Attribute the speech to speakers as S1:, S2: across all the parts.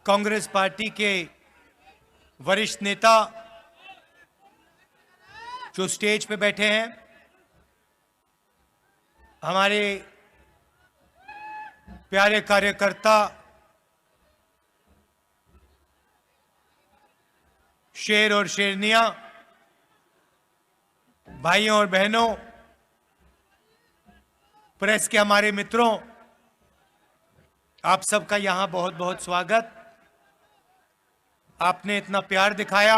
S1: Congress party के वरिष्ठ नेता जो स्टेज पे बैठे हैं, हमारे प्यारे कार्यकर्ता, शेर और शेरनियां, भाइयों और बहनों, प्रेस के हमारे मित्रों, आप सबका यहां बहुत बहुत स्वागत। आपने इतना प्यार दिखाया,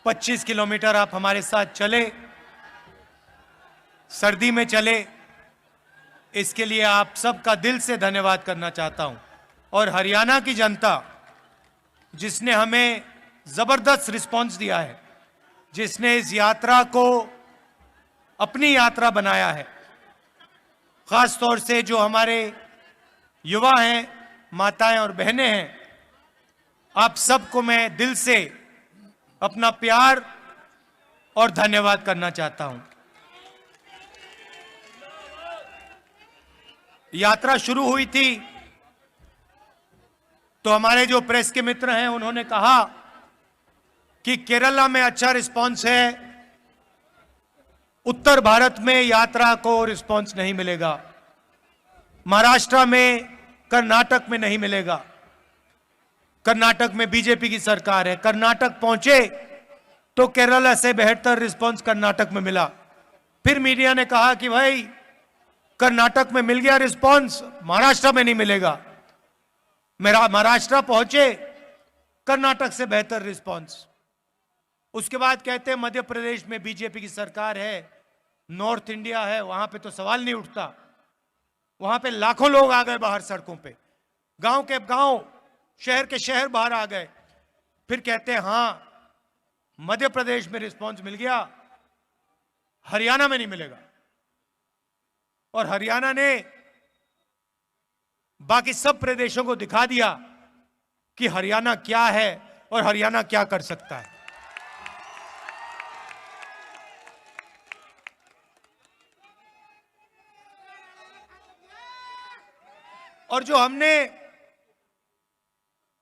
S1: 25 किलोमीटर आप हमारे साथ चले, सर्दी में चले, इसके लिए आप सबका दिल से धन्यवाद करना चाहता हूं। और हरियाणा की जनता जिसने हमें जबरदस्त रिस्पांस दिया है, जिसने इस यात्रा को अपनी यात्रा बनाया है, खास तौर से जो हमारे युवा हैं, माताएं और बहनें हैं, आप सबको मैं दिल से अपना प्यार और धन्यवाद करना चाहता हूं। यात्रा शुरू हुई थी तो हमारे जो प्रेस के मित्र हैं उन्होंने कहा कि केरला में अच्छा रिस्पांस है, उत्तर भारत में यात्रा को रिस्पांस नहीं मिलेगा, महाराष्ट्र में, कर्नाटक में नहीं मिलेगा। कर्नाटक में बीजेपी की सरकार है, कर्नाटक पहुंचे तो केरला से बेहतर रिस्पांस कर्नाटक में मिला। फिर मीडिया ने कहा कि भाई कर्नाटक में मिल गया रिस्पांस, महाराष्ट्र में नहीं मिलेगा। मेरा महाराष्ट्र पहुंचे, कर्नाटक से बेहतर रिस्पांस। उसके बाद कहते हैं मध्य प्रदेश में बीजेपी की सरकार है, नॉर्थ इंडिया है, वहां पे तो सवाल नहीं उठता, वहां पे लाखों लोग आ गए बाहर सड़कों पे, गांव के गांव, शहर के शहर बाहर आ गए। फिर कहते हैं हां मध्य प्रदेश में रिस्पांस मिल गया, हरियाणा में नहीं मिलेगा। और हरियाणा ने बाकी सब प्रदेशों को दिखा दिया कि हरियाणा क्या है और हरियाणा क्या कर सकता है। और जो हमने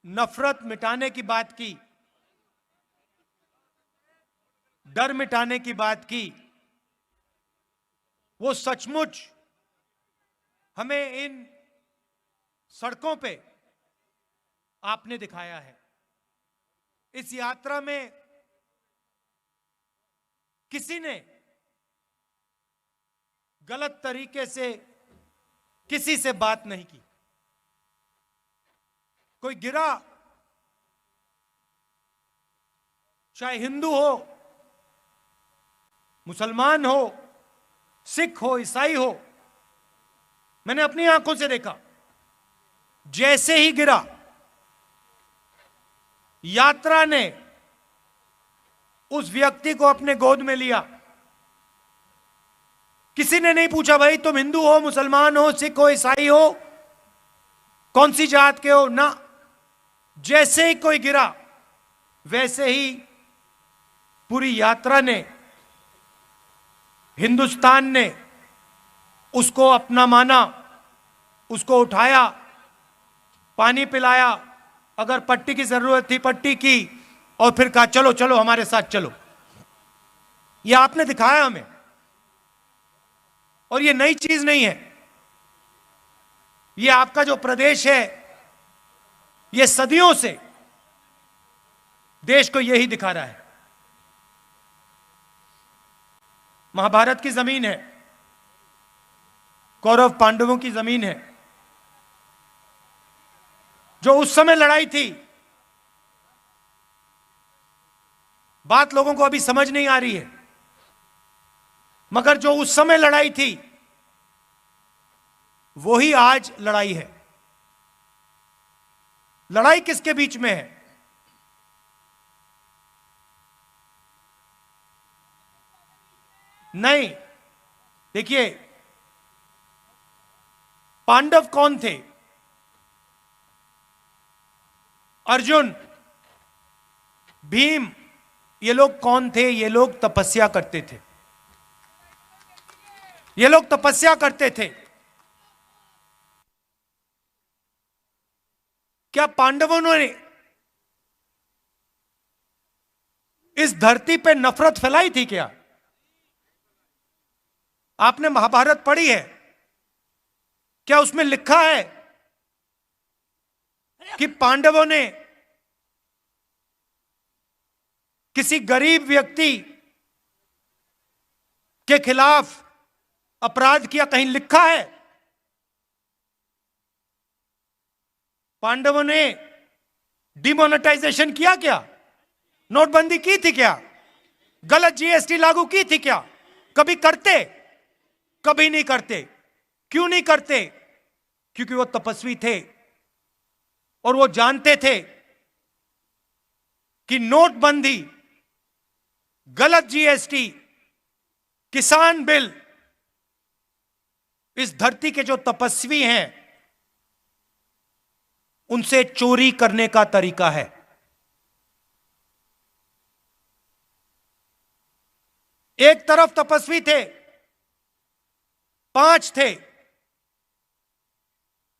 S1: नफरत मिटाने की बात की, डर मिटाने की बात की, वो सचमुच हमें इन सड़कों पे आपने दिखाया है। इस यात्रा में किसी ने गलत तरीके से किसी से बात नहीं की। कोई गिरा, चाहे हिंदू हो, मुसलमान हो, सिख हो, ईसाई हो, मैंने अपनी आंखों से देखा। जैसे ही गिरा, यात्रा ने उस व्यक्ति को अपने गोद में लिया। किसी ने नहीं पूछा भाई तुम हिंदू हो, मुसलमान हो, सिख हो, ईसाई हो, कौन सी जात के हो, ना। जैसे ही कोई गिरा, वैसे ही पूरी यात्रा ने, हिंदुस्तान ने उसको अपना माना, उसको उठाया, पानी पिलाया, अगर पट्टी की जरूरत थी पट्टी की, और फिर कहा चलो चलो हमारे साथ चलो। यह आपने दिखाया हमें, और यह नई चीज नहीं है। यह आपका जो प्रदेश है, यह सदियों से देश को यही दिखा रहा है। महाभारत की जमीन है, कौरव पांडवों की जमीन है। जो उस समय लड़ाई थी, बात लोगों को अभी समझ नहीं आ रही है, मगर जो उस समय लड़ाई थी वही आज लड़ाई है। लड़ाई किसके बीच में है? नहीं, देखिए पांडव कौन थे? अर्जुन, भीम, ये लोग कौन थे? ये लोग तपस्या करते थे। ये लोग तपस्या करते थे। क्या पांडवों ने इस धरती पे नफरत फैलाई थी क्या? आपने महाभारत पढ़ी है, क्या उसमें लिखा है कि पांडवों ने किसी गरीब व्यक्ति के खिलाफ अपराध किया? कहीं लिखा है? पांडवों ने डिमोनेटाइजेशन किया क्या? नोटबंदी की थी क्या? गलत जीएसटी लागू की थी क्या? कभी करते? कभी नहीं करते। क्यों नहीं करते? क्योंकि वो तपस्वी थे और वो जानते थे कि नोटबंदी, गलत जीएसटी, किसान बिल इस धरती के जो तपस्वी हैं उनसे चोरी करने का तरीका है। एक तरफ तपस्वी थे, 5 थे,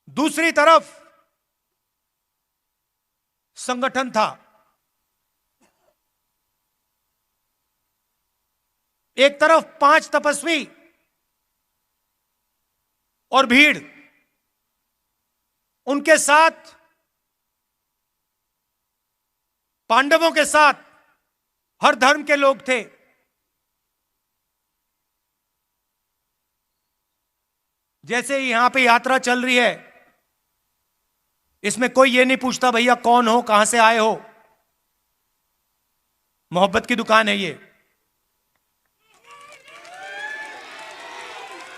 S1: दूसरी तरफ संगठन था। एक तरफ 5 तपस्वी और भीड़, उनके साथ पांडवों के साथ हर धर्म के लोग थे। जैसे यहां पे यात्रा चल रही है, इसमें कोई ये नहीं पूछता भैया कौन हो, कहां से आए हो। मोहब्बत की दुकान है ये।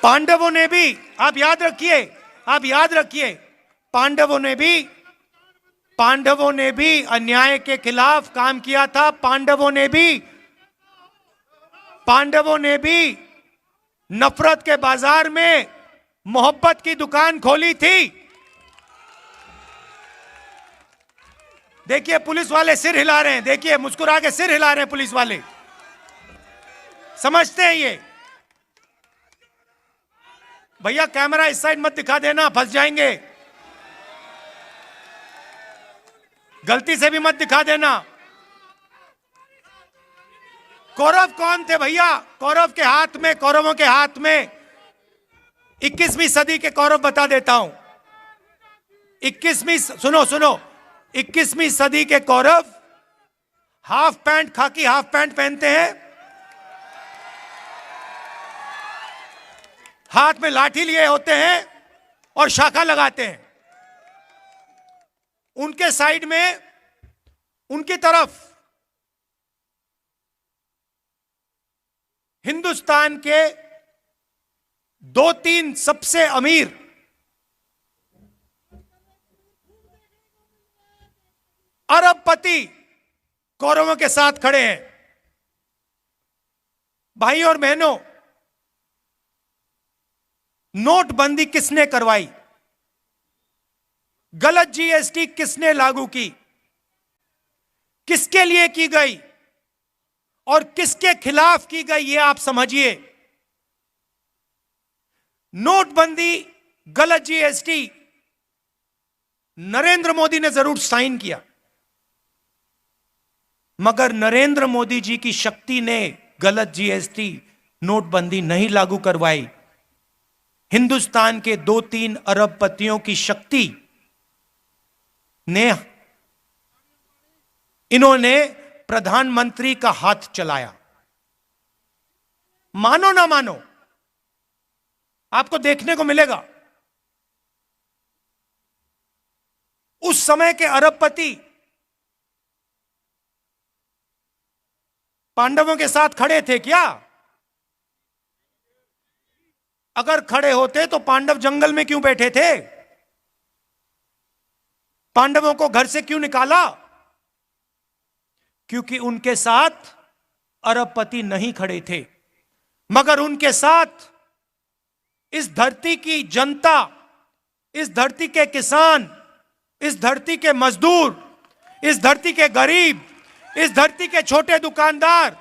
S1: पांडवों ने भी, आप याद रखिए, आप याद रखिए, पांडवों ने भी अन्याय के खिलाफ काम किया था। पांडवों ने भी नफरत के बाजार में मोहब्बत की दुकान खोली थी। देखिए पुलिस वाले सिर हिला रहे हैं, देखिए मुस्कुरा के सिर हिला रहे हैं पुलिस वाले, समझते हैं ये। भैया कैमरा इस साइड मत दिखा देना, फंस जाएंगे। गलती से भी मत दिखा देना। कौरव कौन थे भैया? कौरवों के हाथ में 21वीं सदी के कौरव बता देता हूं। 21वीं सदी के कौरव हाफ पैंट, खाकी हाफ पैंट पहनते हैं, हाथ में लाठी लिए होते हैं और शाखा लगाते हैं। उनके साइड में, उनकी तरफ हिंदुस्तान के 2-3 सबसे अमीर अरबपति कौरवों के साथ खड़े हैं। भाई और बहनों, नोटबंदी किसने करवाई? गलत जीएसटी किसने लागू की? किसके लिए की गई और किसके खिलाफ की गई, ये आप समझिए। नोटबंदी, गलत जीएसटी नरेंद्र मोदी ने जरूर साइन किया, मगर नरेंद्र मोदी जी की शक्ति ने गलत जीएसटी, नोटबंदी नहीं लागू करवाई। हिंदुस्तान के 2-3 अरबपतियों की शक्ति ने, इन्होंने प्रधानमंत्री का हाथ चलाया। मानो ना मानो, आपको देखने को मिलेगा उस समय के अरबपति पांडवों के साथ खड़े थे क्या? अगर खड़े होते तो पांडव जंगल में क्यों बैठे थे? पांडवों को घर से क्यों निकाला? क्योंकि उनके साथ अरबपति नहीं खड़े थे, मगर उनके साथ इस धरती की जनता, इस धरती के किसान, इस धरती के मजदूर, इस धरती के गरीब, इस धरती के छोटे दुकानदार,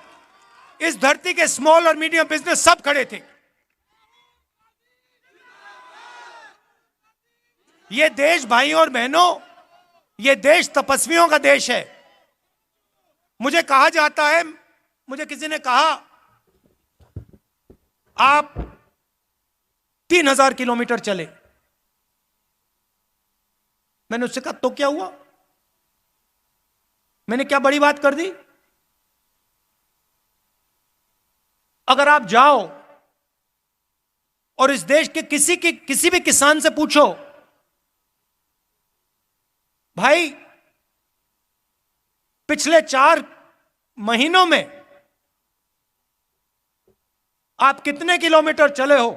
S1: इस धरती के स्मॉल और मीडियम बिजनेस सब खड़े थे। ये देश भाई और बहनों ये देश तपस्वियों का देश है। मुझे कहा जाता है, मुझे किसी ने कहा आप 3000 किलोमीटर चले। मैंने उससे कहा तो क्या हुआ, मैंने क्या बड़ी बात कर दी? अगर आप जाओ और इस देश के किसी भी किसान से पूछो, भाई पिछले 4 महीनों में आप कितने किलोमीटर चले हो,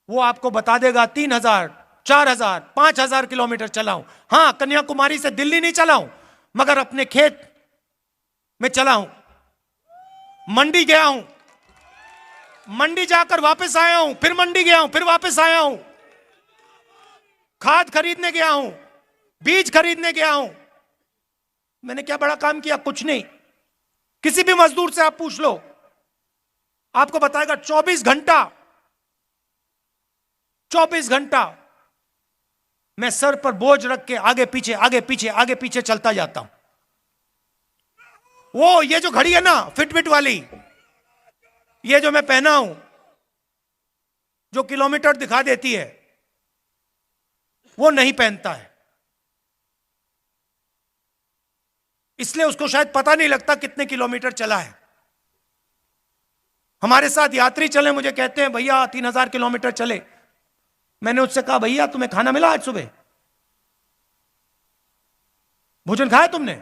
S1: वो आपको बता देगा 3000, 4000, 5000 किलोमीटर चला हूं। हां, कन्याकुमारी से दिल्ली नहीं चला हूं, मगर अपने खेत में चला हूं, मंडी गया हूं, मंडी जाकर वापस आया हूं, फिर मंडी गया हूं, फिर वापस आया हूं, खाद खरीदने गया हूं, बीज खरीदने गया हूं। मैंने क्या बड़ा काम किया? कुछ नहीं। किसी भी मजदूर से आप पूछ लो, आपको बताएगा 24 घंटा 24 घंटा मैं सर पर बोझ रख के आगे पीछे आगे पीछे आगे पीछे चलता जाता हूं। वो ये जो घड़ी है ना फिटबिट वाली, ये जो मैं पहना हूं, जो किलोमीटर दिखा देती है, वो नहीं पहनता है, इसलिए उसको शायद पता नहीं लगता कितने किलोमीटर चला है। हमारे साथ यात्री चले, मुझे कहते हैं भैया 3000 किलोमीटर चले। मैंने उससे कहा भैया तुम्हें खाना मिला आज सुबह? भोजन खाया तुमने?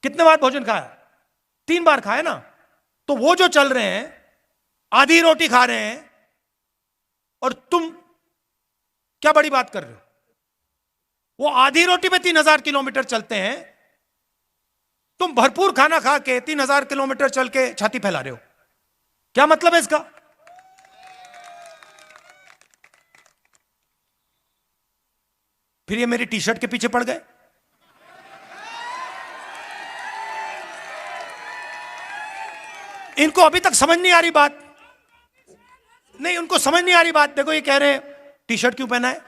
S1: कितने बार भोजन खाया? 3 बार खाया ना। तो वो जो चल रहे हैं, आधी रोटी खा रहे हैं, और तुम क्या बड़ी बात कर रहे हो? वो आधी रोटी पे 3000 किलोमीटर चलते हैं, तुम भरपूर खाना खा के 3000 किलोमीटर चल के छाती फैला रहे हो। क्या मतलब है इसका? फिर ये मेरी टी शर्ट के पीछे पड़ गए। इनको अभी तक समझ नहीं आ रही बात। नहीं, उनको समझ नहीं आ रही बात। देखो, ये कह रहे हैं टी शर्ट क्यों पहना है,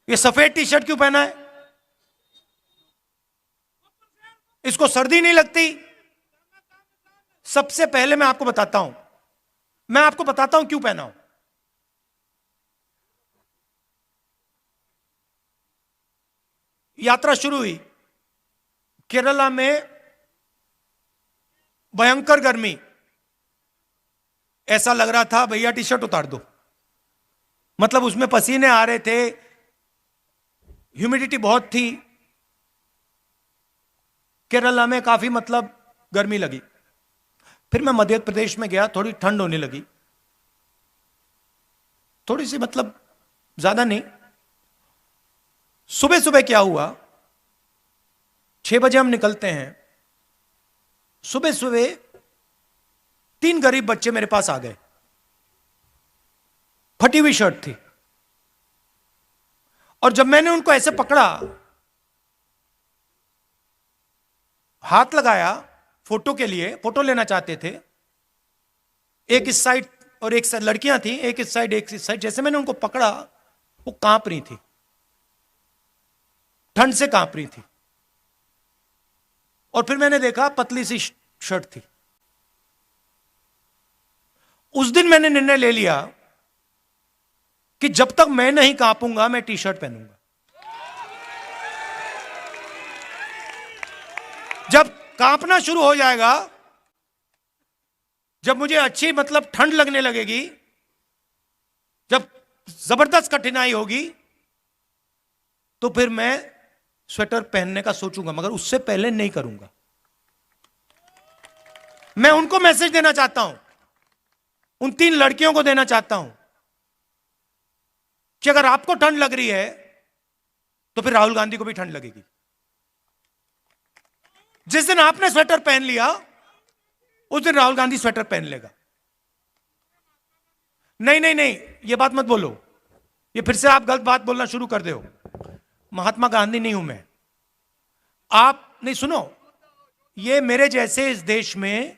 S1: ये सफेद टी शर्ट क्यों पहना है, इसको सर्दी नहीं लगती। सबसे पहले मैं आपको बताता हूं क्यों पहना हूं। यात्रा शुरू हुई, केरला में भयंकर गर्मी, ऐसा लग रहा था भैया टी शर्ट उतार दो, मतलब उसमें पसीने आ रहे थे, ह्यूमिडिटी बहुत थी। केरला में काफी मतलब गर्मी लगी। फिर मैं मध्य प्रदेश में गया, थोड़ी ठंड होने लगी, थोड़ी सी, मतलब ज्यादा नहीं। सुबह सुबह क्या हुआ, 6 बजे हम निकलते हैं, सुबह सुबह 3 गरीब बच्चे मेरे पास आ गए, फटी हुई शर्ट थी, और जब मैंने उनको ऐसे पकड़ा, हाथ लगाया फोटो के लिए, फोटो लेना चाहते थे, एक इस साइड और एक साइड लड़कियां थी, एक इस साइड एक इस साइड। जैसे मैंने उनको पकड़ा, वो कांप रही थी, ठंड से कांप रही थी। और फिर मैंने देखा पतली सी शर्ट थी। उस दिन मैंने निर्णय ले लिया कि जब तक मैं नहीं कांपूंगा, मैं टी शर्ट पहनूंगा। जब कांपना शुरू हो जाएगा, जब मुझे अच्छी मतलब ठंड लगने लगेगी, जब जबरदस्त कठिनाई होगी, तो फिर मैं स्वेटर पहनने का सोचूंगा, मगर उससे पहले नहीं करूंगा। मैं उनको मैसेज देना चाहता हूं, उन 3 लड़कियों को देना चाहता हूं कि अगर आपको ठंड लग रही है, तो फिर राहुल गांधी को भी ठंड लगेगी। जिस दिन आपने स्वेटर पहन लिया, उस दिन राहुल गांधी स्वेटर पहन लेगा। नहीं नहीं नहीं, यह बात मत बोलो, ये फिर से आप गलत बात बोलना शुरू कर दो। महात्मा गांधी नहीं हूं मैं। आप नहीं, सुनो, ये मेरे जैसे इस देश में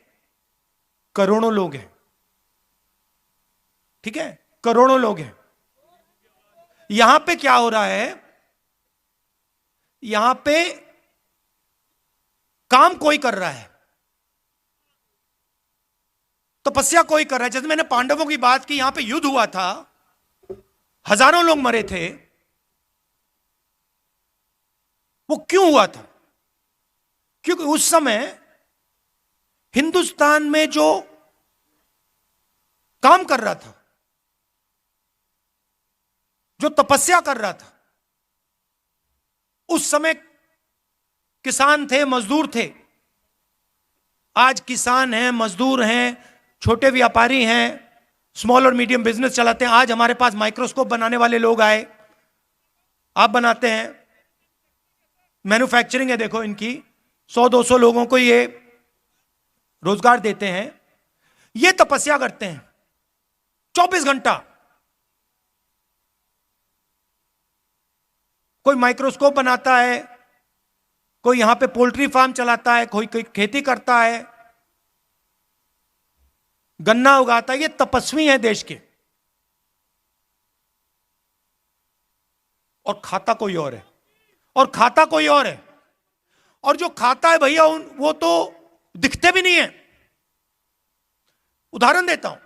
S1: करोड़ों लोग हैं, ठीक है, करोड़ों लोग हैं। यहां पे क्या हो रहा है, यहां पे काम कोई कर रहा है, तपस्या कोई कर रहा है। जैसे मैंने पांडवों की बात की, यहां पे युद्ध हुआ था, हजारों लोग मरे थे। वो क्यों हुआ था? क्योंकि उस समय हिंदुस्तान में जो काम कर रहा था, जो तपस्या कर रहा था, उस समय किसान थे, मजदूर थे। आज किसान हैं, मजदूर हैं, छोटे व्यापारी हैं, स्मॉल और मीडियम बिजनेस चलाते हैं। आज हमारे पास माइक्रोस्कोप बनाने वाले लोग आए, आप बनाते हैं, मैन्युफैक्चरिंग है, देखो इनकी 100-200 लोगों को ये रोजगार देते हैं। ये तपस्या करते हैं 24 घंटा। कोई माइक्रोस्कोप बनाता है, कोई यहां पे पोल्ट्री फार्म चलाता है, कोई खेती करता है, गन्ना उगाता है। ये तपस्वी है देश के, और खाता कोई और है, और खाता कोई और है। और जो खाता है भैया, वो तो दिखते भी नहीं है। उदाहरण देता हूं,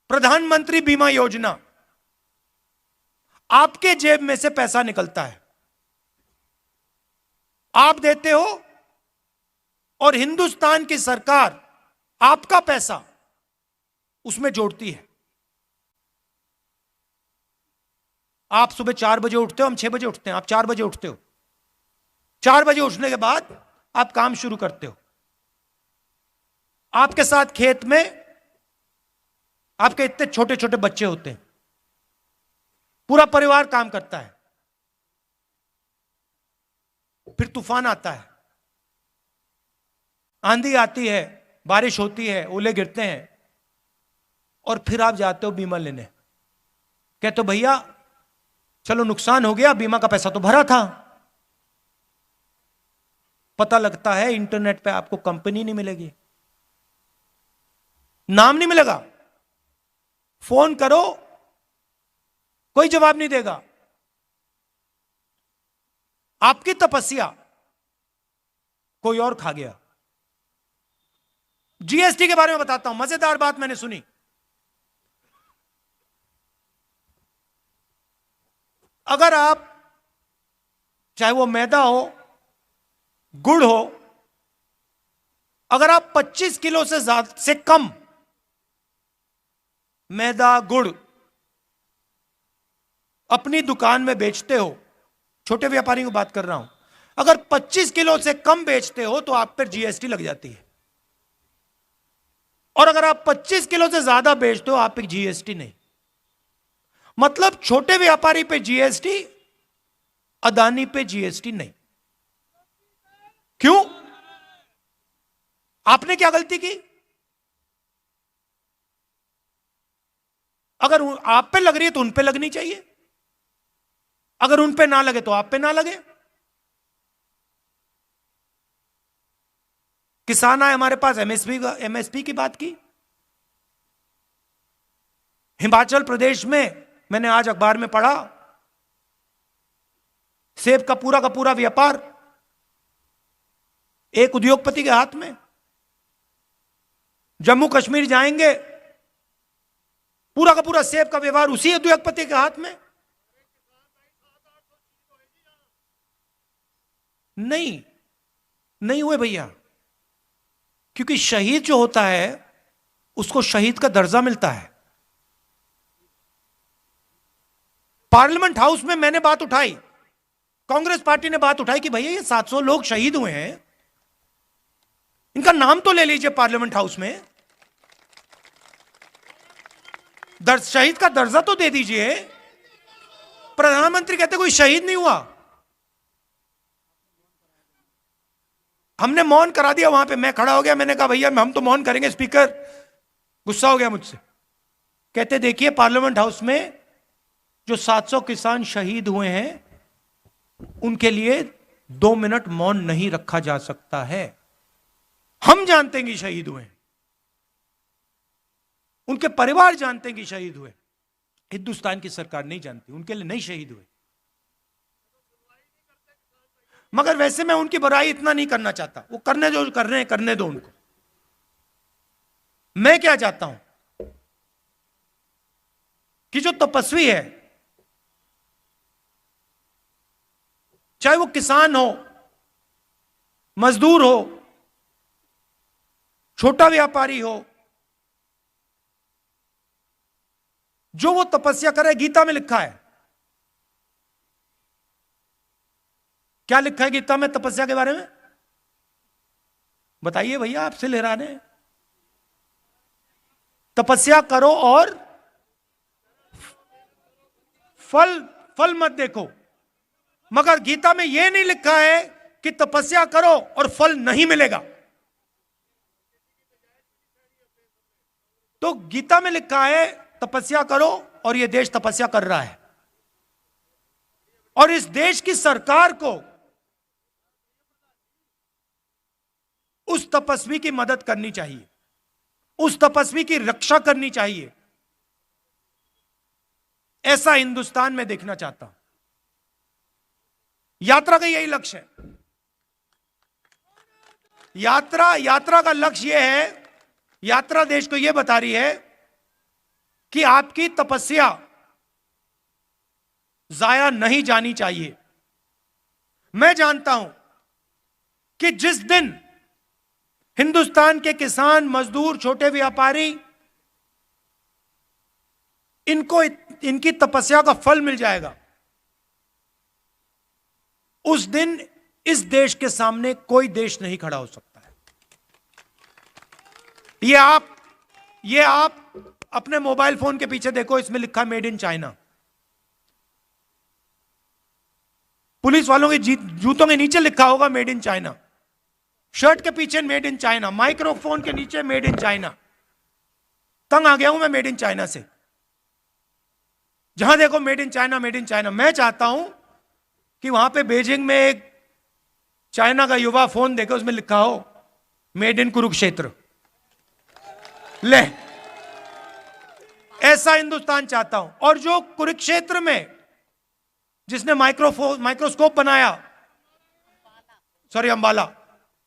S1: प्रधानमंत्री बीमा योजना, आपके जेब में से पैसा निकलता है, आप देते हो, और हिंदुस्तान की सरकार आपका पैसा उसमें जोड़ती है। आप सुबह 4 बजे उठते हो, हम 6 बजे उठते हैं, आप 4 बजे उठते हो। 4 बजे उठने के बाद आप काम शुरू करते हो। आपके साथ खेत में आपके इतने छोटे छोटे बच्चे होते हैं, पूरा परिवार काम करता है। फिर तूफान आता है, आंधी आती है, बारिश होती है, ओले गिरते हैं, और फिर आप जाते हो बीमा लेने। कहते हो भैया चलो नुकसान हो गया, बीमा का पैसा तो भरा था। पता लगता है इंटरनेट पे आपको कंपनी नहीं मिलेगी, नाम नहीं मिलेगा, फोन करो कोई जवाब नहीं देगा। आपकी तपस्या कोई और खा गया। जीएसटी के बारे में बताता हूं, मजेदार बात मैंने सुनी। अगर आप, चाहे वो मैदा हो, गुड़ हो, अगर आप 25 किलो से कम मैदा गुड़ अपनी दुकान में बेचते हो, छोटे व्यापारियों की बात कर रहा हूं, अगर 25 किलो से कम बेचते हो तो आप पर जीएसटी लग जाती है। और अगर आप 25 किलो से ज्यादा बेचते हो, आप पे जीएसटी नहीं। मतलब छोटे व्यापारी पे जीएसटी, अदानी पे जीएसटी नहीं। क्यों? आपने क्या गलती की? अगर आप पे लग रही है तो उन पे लगनी चाहिए, अगर उन पे ना लगे तो आप पे ना लगे। किसान आए हमारे पास, एमएसपी की बात की। हिमाचल प्रदेश में मैंने आज अखबार में पढ़ा, सेब का पूरा व्यापार एक उद्योगपति के हाथ में। जम्मू कश्मीर जाएंगे, पूरा का पूरा सेब का व्यवहार उसी उद्योगपति के हाथ में। नहीं हुए भैया, क्योंकि शहीद जो होता है उसको शहीद का दर्जा मिलता है। पार्लियामेंट हाउस में मैंने बात उठाई, कांग्रेस पार्टी ने बात उठाई कि भैया ये 700 लोग शहीद हुए हैं, इनका नाम तो ले लीजिए पार्लियामेंट हाउस में, शहीद का दर्जा तो दे दीजिए। प्रधानमंत्री कहते कोई शहीद नहीं हुआ। हमने मौन करा दिया वहां पे, मैं खड़ा हो गया, मैंने कहा भैया हम तो मौन करेंगे। स्पीकर गुस्सा हो गया मुझसे, कहते देखिए पार्लियामेंट हाउस में जो 700 किसान शहीद हुए हैं उनके लिए 2 मिनट मौन नहीं रखा जा सकता है। हम जानते हैं कि शहीद हुए, उनके परिवार जानते हैं कि शहीद हुए, हिंदुस्तान की सरकार नहीं जानती, उनके लिए नहीं शहीद हुए। मगर वैसे मैं उनकी बुराई इतना नहीं करना चाहता, वो करने जो कर रहे हैं करने दो उनको। मैं क्या चाहता हूं कि जो तपस्वी है, चाहे वो किसान हो, मजदूर हो, छोटा व्यापारी हो, जो वो तपस्या करे, गीता में लिखा है। क्या लिखा है गीता में तपस्या के बारे में? बताइए भैया, आपसे ले रहा है। तपस्या करो और फल मत देखो। मगर गीता में यह नहीं लिखा है कि तपस्या करो और फल नहीं मिलेगा। तो गीता में लिखा है तपस्या करो, और यह देश तपस्या कर रहा है। और इस देश की सरकार को उस तपस्वी की मदद करनी चाहिए, उस तपस्वी की रक्षा करनी चाहिए। ऐसा हिंदुस्तान में देखना चाहता हूं। यात्रा का यही लक्ष्य है। यात्रा का लक्ष्य यह है, यात्रा देश को यह बता रही है कि आपकी तपस्या जाया नहीं जानी चाहिए। मैं जानता हूं कि जिस दिन हिंदुस्तान के किसान, मजदूर, छोटे व्यापारी, इनको इनकी तपस्या का फल मिल जाएगा, उस दिन इस देश के सामने कोई देश नहीं खड़ा हो सकता है। ये आप अपने मोबाइल फोन के पीछे देखो, इसमें लिखा मेड इन चाइना। पुलिस वालों के जूतों के नीचे लिखा होगा मेड इन चाइना, शर्ट के पीछे मेड इन चाइना, माइक्रोफोन के नीचे मेड इन चाइना। तंग आ गया हूं मैं मेड इन चाइना से। जहां देखो made in China, made in China. मैं चाहता हूं कि वहां पे बीजिंग में एक चाइना का युवा फोन देखे, उसमें लिखा हो मेड इन कुरुक्षेत्र। ले, ऐसा हिंदुस्तान चाहता हूं। और जो कुरुक्षेत्र में जिसने माइक्रोस्कोप बनाया, अंबाला,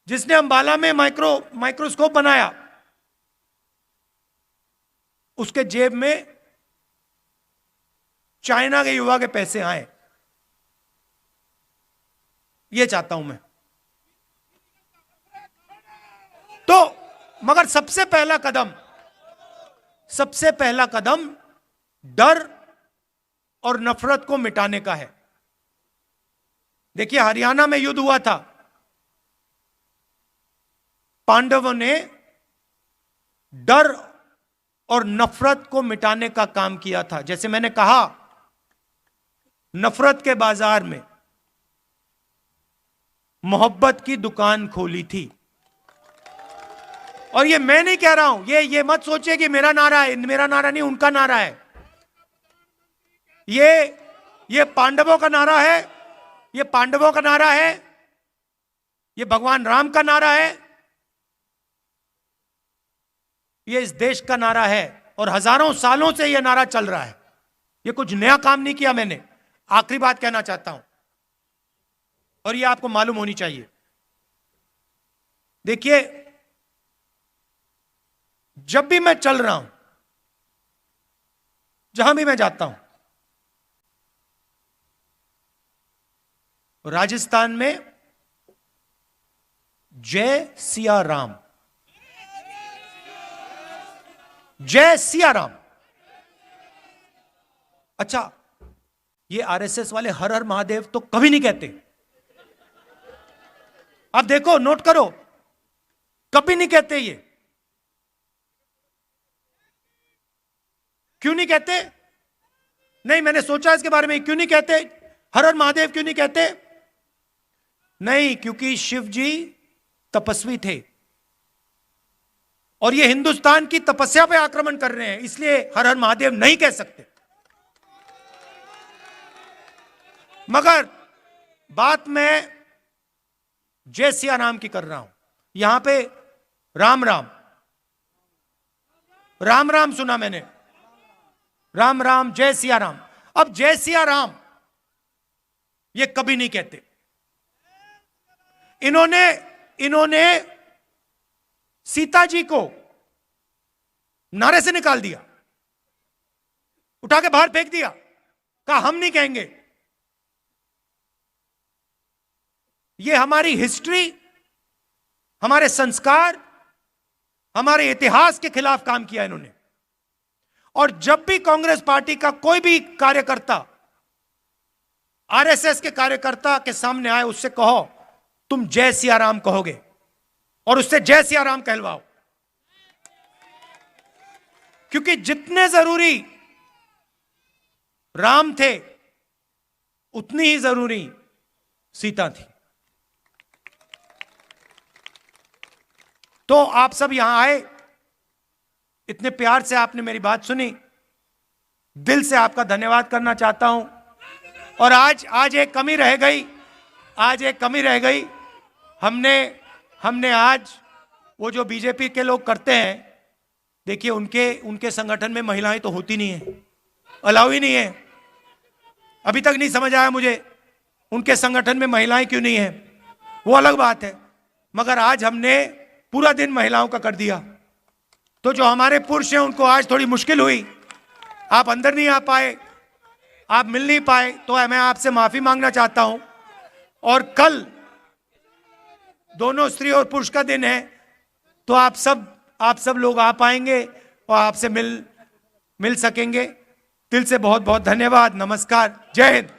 S1: जिसने अंबाला में माइक्रोस्कोप बनाया, उसके जेब में चाइना के युवा के पैसे आए। यह चाहता हूं मैं। तो मगर सबसे पहला कदम डर और नफरत को मिटाने का है। देखिए, हरियाणा में युद्ध हुआ था, पांडवों ने डर और नफरत को मिटाने का काम किया था। जैसे मैंने कहा, नफरत के बाजार में मोहब्बत की दुकान खोली थी। और ये मैं नहीं कह रहा हूं, ये मत सोचिए कि मेरा नारा है। मेरा नारा नहीं, उनका नारा है। ये पांडवों का नारा है, ये पांडवों का नारा है, ये भगवान राम का नारा है, ये इस देश का नारा है। और हजारों सालों से यह नारा चल रहा है। ये कुछ नया काम नहीं किया मैंने। आखिरी बात कहना चाहता हूं, और यह आपको मालूम होनी चाहिए। देखिए, जब भी मैं चल रहा हूं, जहां भी मैं जाता हूं, राजस्थान में जय सिया राम, जय सिया राम। अच्छा, ये आरएसएस वाले हर हर महादेव तो कभी नहीं कहते। आप देखो, नोट करो, कभी नहीं कहते। ये क्यों नहीं कहते? नहीं, मैंने सोचा इसके बारे में, क्यों नहीं कहते हर हर महादेव, क्यों नहीं कहते? नहीं, क्योंकि शिव जी तपस्वी थे और ये हिंदुस्तान की तपस्या पे आक्रमण कर रहे हैं, इसलिए हर हर महादेव नहीं कह सकते। मगर बात मैं जय सिया राम की कर रहा हूं। यहां पे राम राम, राम राम सुना मैंने, राम राम, जय सिया राम। अब जय सिया राम ये कभी नहीं कहते। इन्होंने सीता जी को नारे से निकाल दिया, उठा के बाहर फेंक दिया, कहा हम नहीं कहेंगे। ये हमारी हिस्ट्री, हमारे संस्कार, हमारे इतिहास के खिलाफ काम किया इन्होंने। और जब भी कांग्रेस पार्टी का कोई भी कार्यकर्ता आरएसएस के कार्यकर्ता के सामने आए, उससे कहो तुम जय सिया राम कहोगे और उससे जय सिया राम कहलवाओ, क्योंकि जितने जरूरी राम थे उतनी ही जरूरी सीता थी। तो आप सब यहां आए, इतने प्यार से आपने मेरी बात सुनी, दिल से आपका धन्यवाद करना चाहता हूं। और आज एक कमी रह गई, हमने आज वो जो बीजेपी के लोग करते हैं, देखिए उनके संगठन में महिलाएं तो होती नहीं है, अलाउ ही नहीं है। अभी तक नहीं समझ आया मुझे उनके संगठन में महिलाएं क्यों नहीं है, वो अलग बात है। मगर आज हमने पूरा दिन महिलाओं का कर दिया, तो जो हमारे पुरुष हैं उनको आज थोड़ी मुश्किल हुई, आप अंदर नहीं आ पाए, आप मिल नहीं पाए, तो मैं आपसे माफी मांगना चाहता हूं। और कल दोनों स्त्री और पुरुष का दिन है, तो आप सब लोग आ पाएंगे और आपसे मिल सकेंगे। दिल से बहुत बहुत धन्यवाद, नमस्कार, जय हिंद।